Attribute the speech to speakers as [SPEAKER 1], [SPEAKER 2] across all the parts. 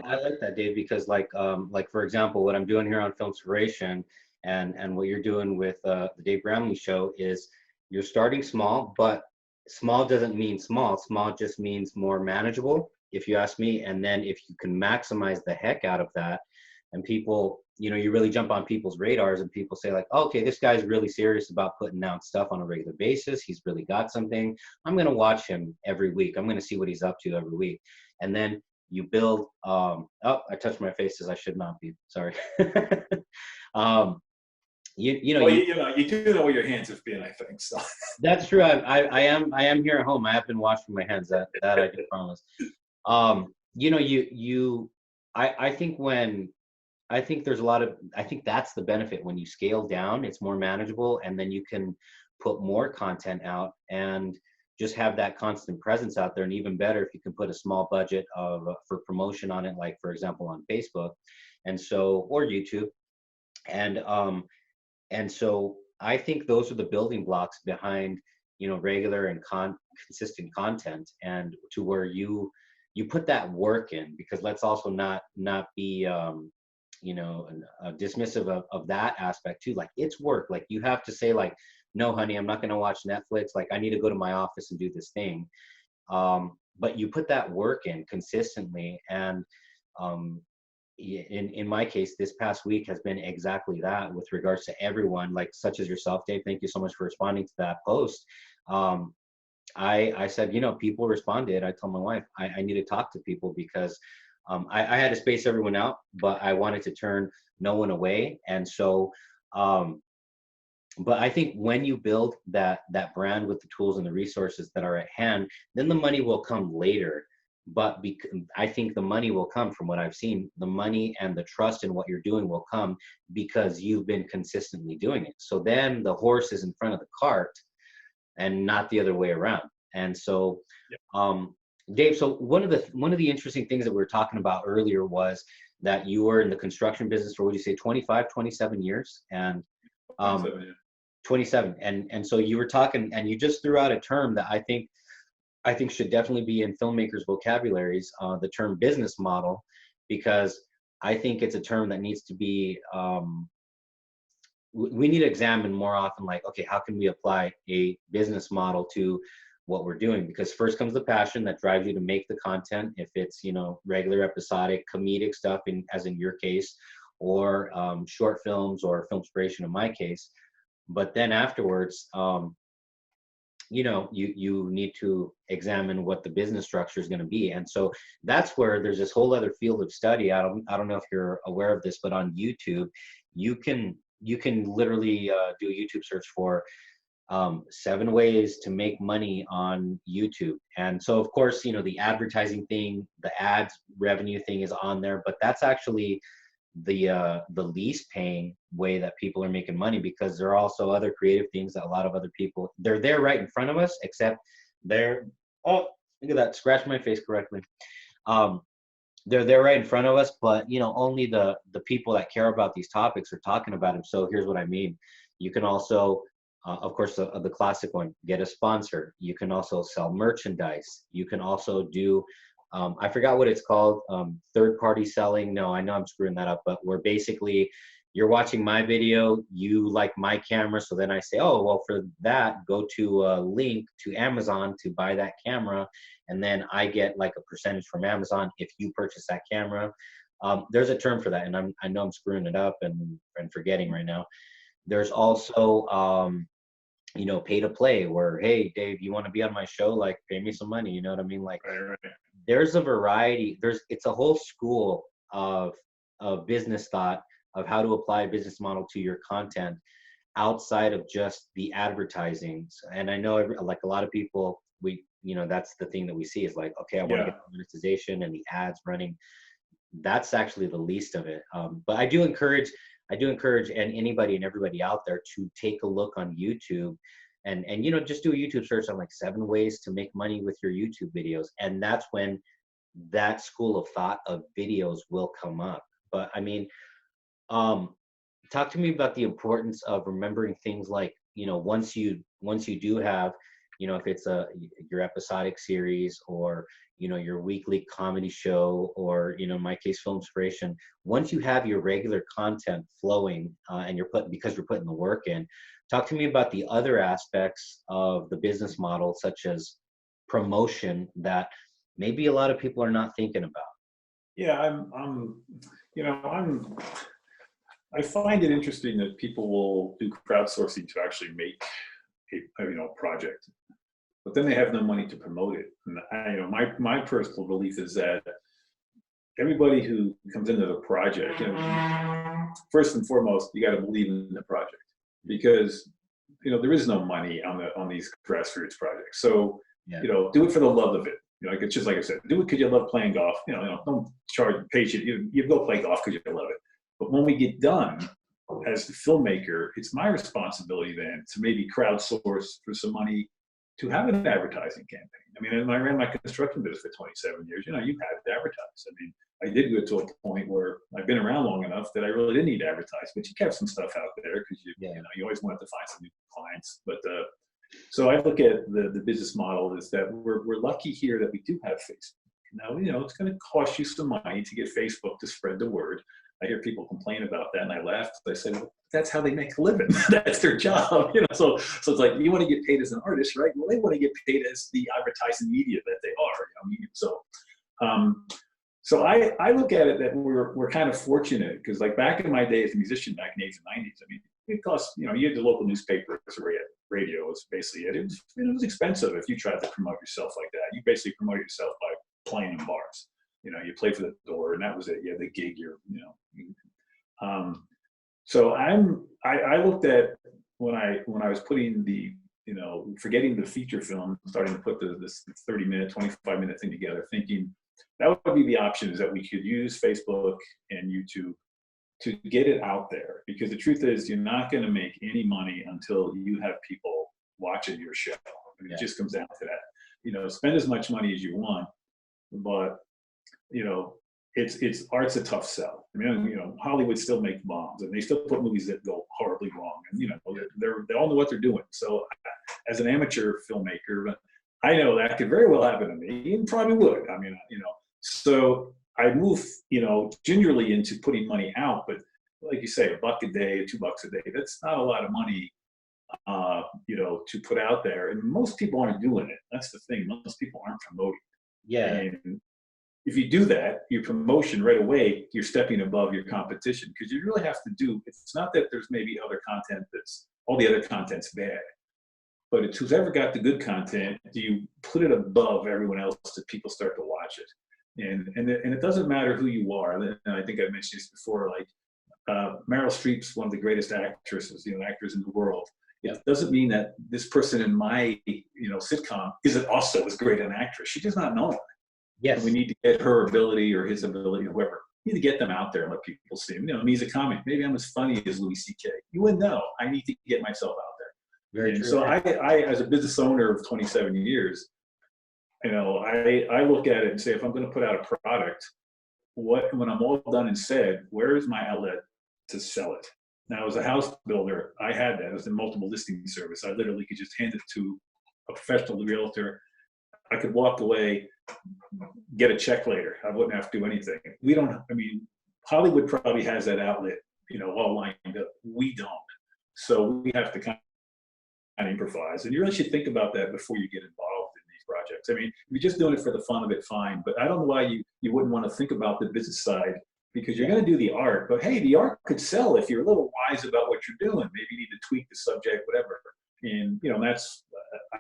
[SPEAKER 1] I like that, Dave, because like for example, what I'm doing here on Filmspiration and what you're doing with the Dave Gramling show is you're starting small, but small doesn't mean small. Small just means more manageable, if you ask me. And then if you can maximize the heck out of that, and people, you really jump on people's radars, and people say like, oh, okay, this guy's really serious about putting out stuff on a regular basis. He's really got something. I'm going to watch him every week. I'm going to see what he's up to every week. And then you build, oh, I touched my face as I should not be, sorry. um,
[SPEAKER 2] Well, you do know where your hands have been, I think. So
[SPEAKER 1] that's true. I am here at home. I have been washing my hands. That I can promise. I think there's a lot of, I think that's the benefit when you scale down. It's more manageable, and then you can put more content out and just have that constant presence out there. And even better if you can put a small budget for promotion on it, like for example on Facebook, and so, or YouTube, and so I think those are the building blocks behind regular and consistent content, and to where you put that work in, because let's also not be dismissive of that aspect too. Like, it's work. Like, you have to say like, no honey, I'm not going to watch Netflix, like I need to go to my office and do this thing. But you put that work in consistently, and in my case, this past week has been exactly that with regards to everyone, like such as yourself, Dave. Thank you so much for responding to that post. I said, people responded. I told my wife I need to talk to people, because I had to space everyone out, but I wanted to turn no one away. And so, but I think when you build that brand with the tools and the resources that are at hand, then the money will come later. But I think the money will come, from what I've seen, the money and the trust in what you're doing will come because you've been consistently doing it. So then the horse is in front of the cart and not the other way around. And so, Dave, so one of the interesting things that we were talking about earlier was that you were in the construction business for, what do you say, 25, 27 years? And 27. And so you were talking, and you just threw out a term that I think should definitely be in filmmakers' vocabularies, the term business model, because I think it's a term that needs to be, we need to examine more often, like, okay, how can we apply a business model to what we're doing? Because first comes the passion that drives you to make the content, if it's, regular, episodic, comedic stuff, as in your case, or short films or Filmspiration in my case. But then afterwards, you need to examine what the business structure is going to be. And so that's where there's this whole other field of study. I don't know if you're aware of this, but on YouTube, you can literally do a YouTube search for 7 ways to make money on YouTube. And so, of course, the advertising thing, the ads revenue thing is on there, but that's actually the least paying way that people are making money, because there are also other creative things that a lot of other people, they're there right in front of us, except they're, oh, look at that, scratch my face correctly. They're there right in front of us, but only the people that care about these topics are talking about them. So here's what I mean. You can also, of course, the classic one, get a sponsor. You can also sell merchandise. You can also do, I forgot what it's called, third-party selling. No, I know I'm screwing that up, but where basically you're watching my video, you like my camera, so then I say, oh, well, for that, go to a link to Amazon to buy that camera, and then I get like a percentage from Amazon if you purchase that camera. There's a term for that, and I know I'm screwing it up and forgetting right now. There's also, pay to play, where, hey, Dave, you want to be on my show? Like, pay me some money. You know what I mean? Like, right. There's a variety. It's a whole school of business thought of how to apply a business model to your content outside of just the advertising. And I know, like a lot of people, that's the thing that we see is like, okay, I want to get monetization and the ads running. That's actually the least of it. But I do encourage and anybody and everybody out there to take a look on YouTube and just do a YouTube search on like 7 ways to make money with your YouTube videos. And that's when that school of thought of videos will come up. But I mean, talk to me about the importance of remembering things like, once you do have, if it's your episodic series, or your weekly comedy show, or in my case, Film Inspiration. Once you have your regular content flowing, and because you're putting the work in, talk to me about the other aspects of the business model, such as promotion, that maybe a lot of people are not thinking about.
[SPEAKER 2] Yeah, I find it interesting that people will do crowdsourcing to actually make a project, but then they have no money to promote it. And my personal belief is that everybody who comes into the project, first and foremost, you got to believe in the project, because there is no money on these grassroots projects. So do it for the love of it. It's just like I said, do it because you love playing golf. Don't pay you go play golf because you love it. But when we get done, as the filmmaker, it's my responsibility then to maybe crowdsource for some money to have an advertising campaign. And I ran my construction business for 27 years. You had to advertise. I did go to a point where I've been around long enough that I really didn't need to advertise, but you kept some stuff out there because you always wanted to find some new clients. But so I look at the business model is that we're lucky here that we do have Facebook. Now, it's going to cost you some money to get Facebook to spread the word. I hear people complain about that, and I laugh. I say, well, that's how they make a living. That's their job. So it's like, you want to get paid as an artist, right? Well, they want to get paid as the advertising media that they are. So I look at it that we're kind of fortunate, because like back in my day as a musician, back in the 80s and 90s, it cost, you had the local newspapers or radio was basically it. It was expensive if you tried to promote yourself like that. You basically promote yourself by playing in bars. You played for the door, and that was it. You had the gig. So I looked at when I was putting the forgetting the feature film, starting to put this 30-minute, 25-minute thing together, thinking that would be the option, is that we could use Facebook and YouTube to get it out there, because the truth is you're not going to make any money until you have people watching your show. It just comes down to that. Spend as much money as you want, but it's art's a tough sell. Hollywood still makes bombs, and they still put movies that go horribly wrong, and they all know what they're doing. So as an amateur filmmaker, I know that could very well happen to me, and probably would. So I move, gingerly into putting money out, but like you say, $1 a day, $2 a day, that's not a lot of money, to put out there. And most people aren't doing it. That's the thing. Most people aren't promoting.
[SPEAKER 1] Yeah.
[SPEAKER 2] And if you do that, your promotion right away, you're stepping above your competition, because you really have to do, it's not that there's maybe other content all the other content's bad, but it's who's ever got the good content, do you put it above everyone else that people start to watch it? And it doesn't matter who you are. And I think I mentioned this before, like Meryl Streep's one of the greatest actors in the world. It doesn't mean that this person in my, sitcom isn't also as great an actress. She's just not known.
[SPEAKER 1] Yes.
[SPEAKER 2] And we need to get her ability or his ability, or whoever. We need to get them out there and let people see him. He's a comic. Maybe I'm as funny as Louis C.K. You wouldn't know. I need to get myself out there. Very true. So I, as a business owner of 27 years, I look at it and say, if I'm going to put out a product, when I'm all done and said, where is my outlet to sell it? Now, as a house builder, I had that as a multiple listing service. I literally could just hand it to a professional realtor. I could walk away, get a check later. I wouldn't have to do anything. Hollywood probably has that outlet, all lined up. We don't. So we have to kind of improvise. And you really should think about that before you get involved in these projects. If you're just doing it for the fun of it, fine. But I don't know why you wouldn't want to think about the business side, because you're going to do the art. But hey, the art could sell if you're a little wise about what you're doing. Maybe you need to tweak the subject, whatever. And that's,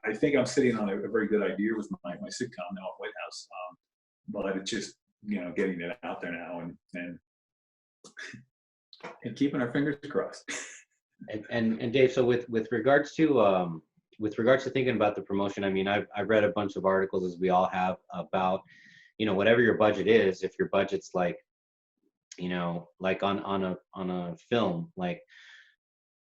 [SPEAKER 2] I think I'm sitting on a very good idea with my sitcom now at White House. But it's just, getting it out there now and keeping our fingers crossed.
[SPEAKER 1] And Dave, so with regards to thinking about the promotion, I've read a bunch of articles, as we all have, about, whatever your budget is, if your budget's like, like on a film, like,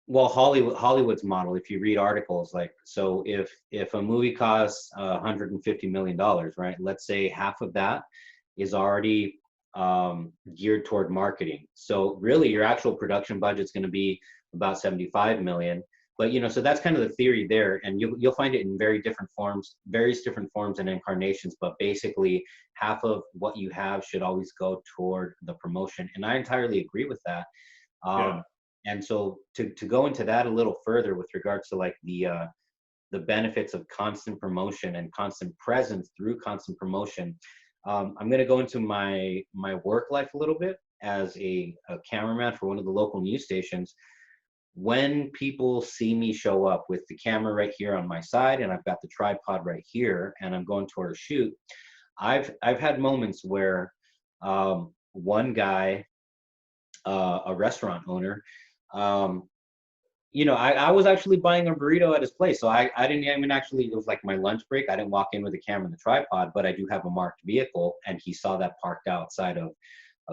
[SPEAKER 1] well, Hollywood's model, if you read articles, like, so if a movie costs $150 million, right, let's say half of that is already geared toward marketing. So really your actual production budget is going to be about 75 million. But, so that's kind of the theory there, and you'll find it in various different forms and incarnations. But basically, half of what you have should always go toward the promotion, and I entirely agree with that.
[SPEAKER 2] Yeah.
[SPEAKER 1] And so to go into that a little further with regards to like the benefits of constant promotion and constant presence through constant promotion, I'm going to go into my work life a little bit as a cameraman for one of the local news stations. When people see me show up with the camera right here on my side, and I've got the tripod right here, and I'm going toward a shoot, I've had moments where one guy, a restaurant owner, I was actually buying a burrito at his place. So I didn't even actually, it was like my lunch break. I didn't walk in with a camera and the tripod, but I do have a marked vehicle, and he saw that parked outside of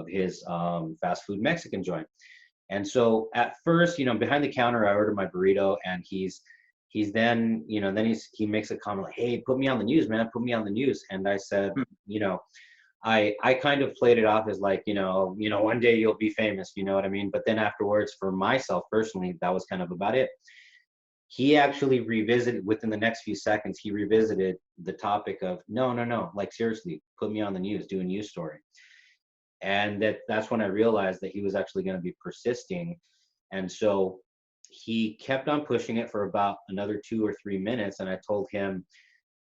[SPEAKER 1] his fast food Mexican joint. And so at first, behind the counter, I ordered my burrito, and he's then, he makes a comment like, "Hey, put me on the news, man, put me on the news." And I said, I kind of played it off as like, one day you'll be famous, you know what I mean? But then afterwards, for myself personally, that was kind of about it. He actually revisited, within the next few seconds, he revisited the topic of, no, like seriously, put me on the news, do a news story. And that's when I realized that he was actually going to be persisting. And so he kept on pushing it for about another 2 or 3 minutes. And I told him,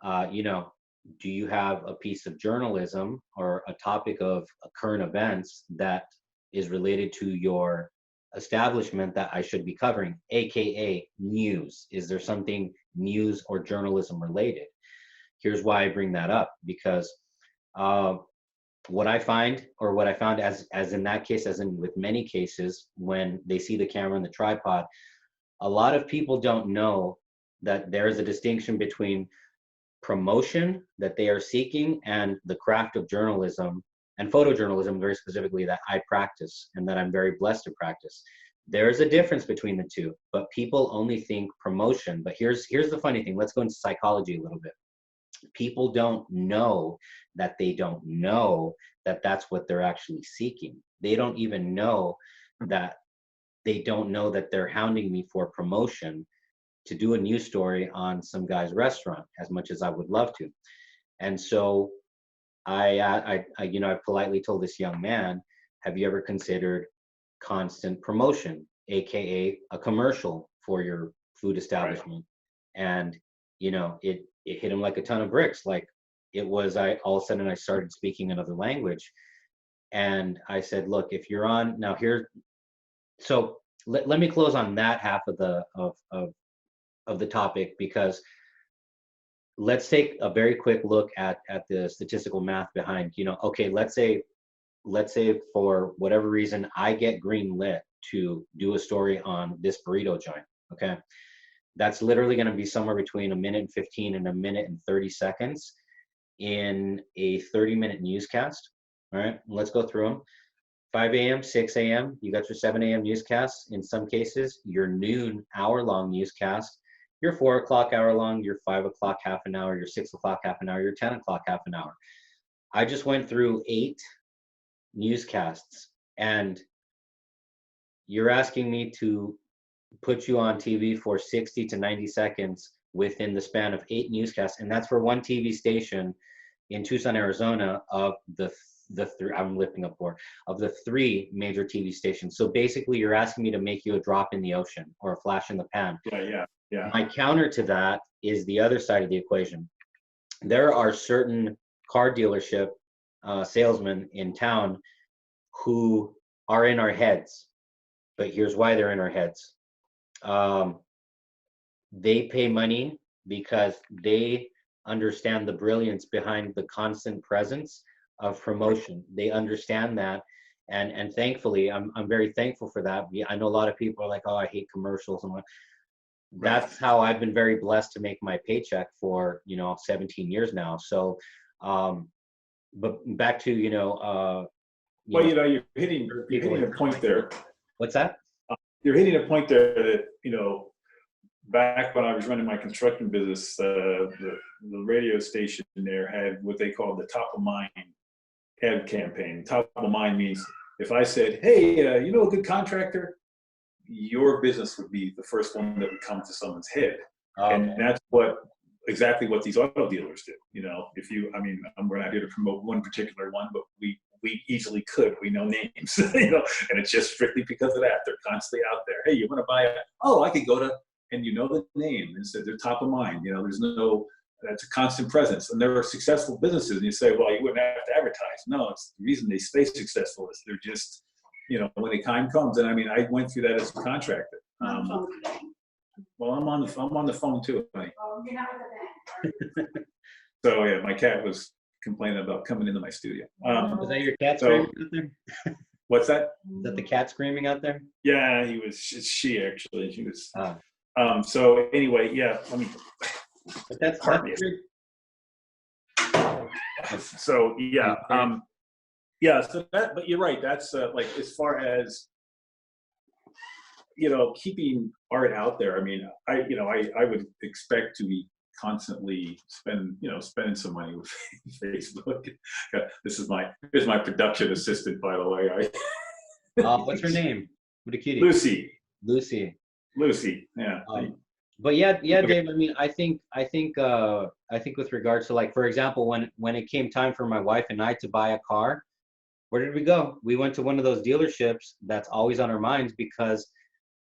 [SPEAKER 1] do you have a piece of journalism or a topic of current events that is related to your establishment that I should be covering, AKA news? Is there something news or journalism related? Here's why I bring that up, because what I found, as in that case, as in with many cases, when they see the camera and the tripod, a lot of people don't know that there is a distinction between promotion that they are seeking and the craft of journalism and photojournalism, very specifically, that I practice and that I'm very blessed to practice. There is a difference between the two, but people only think promotion. But here's the funny thing. Let's go into psychology a little bit. People don't know that they don't know that that's what they're actually seeking. They don't even know that they don't know that they're hounding me for promotion to do a news story on some guy's restaurant, as much as I would love to. And so I politely told this young man, have you ever considered constant promotion, AKA a commercial for your food establishment? Right. And, it hit him like a ton of bricks. Like it was, all of a sudden I started speaking another language. And I said, look, if you're on now here, so let me close on that half of the topic, because let's take a very quick look at the statistical math behind, okay, let's say for whatever reason, I get green lit to do a story on this burrito joint. Okay. That's literally going to be somewhere between 1:15 and 1:30 in a 30-minute newscast. All right. Let's go through them. 5 a.m., 6 a.m., you got your 7 a.m. newscasts. In some cases, your noon hour-long newscast, your 4 o'clock hour long, your 5 o'clock half an hour, your 6 o'clock half an hour, your 10 o'clock half an hour. I just went through 8 newscasts, and you're asking me to put you on TV for 60 to 90 seconds within the span of 8 newscasts. And that's for one TV station in Tucson, Arizona, of the I'm lifting up 4 of the 3 major TV stations. So basically you're asking me to make you a drop in the ocean or a flash in the pan.
[SPEAKER 2] Yeah.
[SPEAKER 1] My counter to that is the other side of the equation. There are certain car dealership salesmen in town who are in our heads, but here's why they're in our heads. They pay money because they understand the brilliance behind the constant presence of promotion. They understand that, and thankfully, I'm very thankful for that. I know a lot of people are like, "Oh, I hate commercials," and that's how I've been very blessed to make my paycheck for 17 years now. So, but back to
[SPEAKER 2] you're hitting a point there.
[SPEAKER 1] What's that?
[SPEAKER 2] You're hitting a point there that back when I was running my construction business, the radio station there had what they called the top of mind ad campaign. Top of mind means if I said, "Hey, a good contractor, your business would be the first one that would come to someone's head.
[SPEAKER 1] Okay.
[SPEAKER 2] And that's exactly what these auto dealers do. You know, we're not here to promote one particular one, but we easily could. We know names, you know, and it's just strictly because of that. They're constantly out there. Hey, you want to buy I could go to, and you know the name, and so they're top of mind. You know, that's a constant presence, and there are successful businesses. And you say, well, you wouldn't have to advertise. No, it's the reason they stay successful is they're just, you know, when the time comes. And I went through that as a contractor. Well, I'm on the phone too, honey.
[SPEAKER 3] Oh, you're not with the bank.
[SPEAKER 2] So yeah, my cat was complaining about coming into my studio.
[SPEAKER 1] Was that your cat screaming out there?
[SPEAKER 2] What's that?
[SPEAKER 1] Is that the cat screaming out there?
[SPEAKER 2] Yeah, it's she actually. She was.
[SPEAKER 1] Oh.
[SPEAKER 2] So anyway, yeah. Let me.
[SPEAKER 1] But that's
[SPEAKER 2] Pardon me. So yeah, yeah. So that, but you're right. That's like as far as, you know, keeping art out there. I mean, I would expect to be constantly spending some money with Facebook. Here's my production assistant, by the way.
[SPEAKER 1] What's her name? What a cutie.
[SPEAKER 2] Lucy. Yeah.
[SPEAKER 1] But yeah, Dave. I mean, I think with regards to, like, for example, when it came time for my wife and I to buy a car, where did we go? We went to one of those dealerships that's always on our minds because,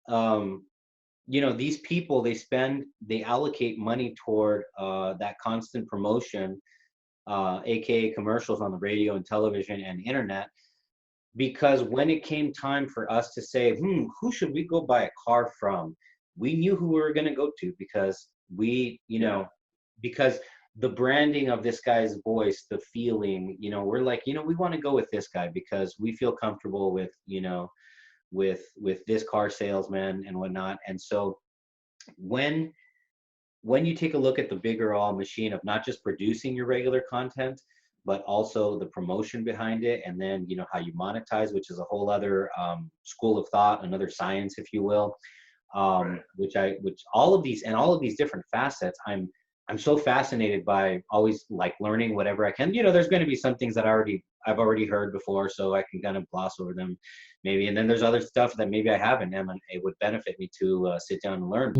[SPEAKER 1] you know, these people, they allocate money toward that constant promotion, aka commercials on the radio and television and internet. Because when it came time for us to say, who should we go buy a car from? We knew who we were going to go to because because the branding of this guy's voice, the feeling, you know, we're like, you know, we want to go with this guy because we feel comfortable with, you know, with this car salesman and whatnot. And so when you take a look at the bigger all machine of not just producing your regular content, but also the promotion behind it, and then, you know, how you monetize, which is a whole other school of thought, another science, if you will. Which all of these different facets, I'm so fascinated by, always like learning whatever I can. You know, there's going to be some things that I've already heard before, so I can kind of gloss over them maybe. And then there's other stuff that maybe I haven't, and it would benefit me to sit down and learn.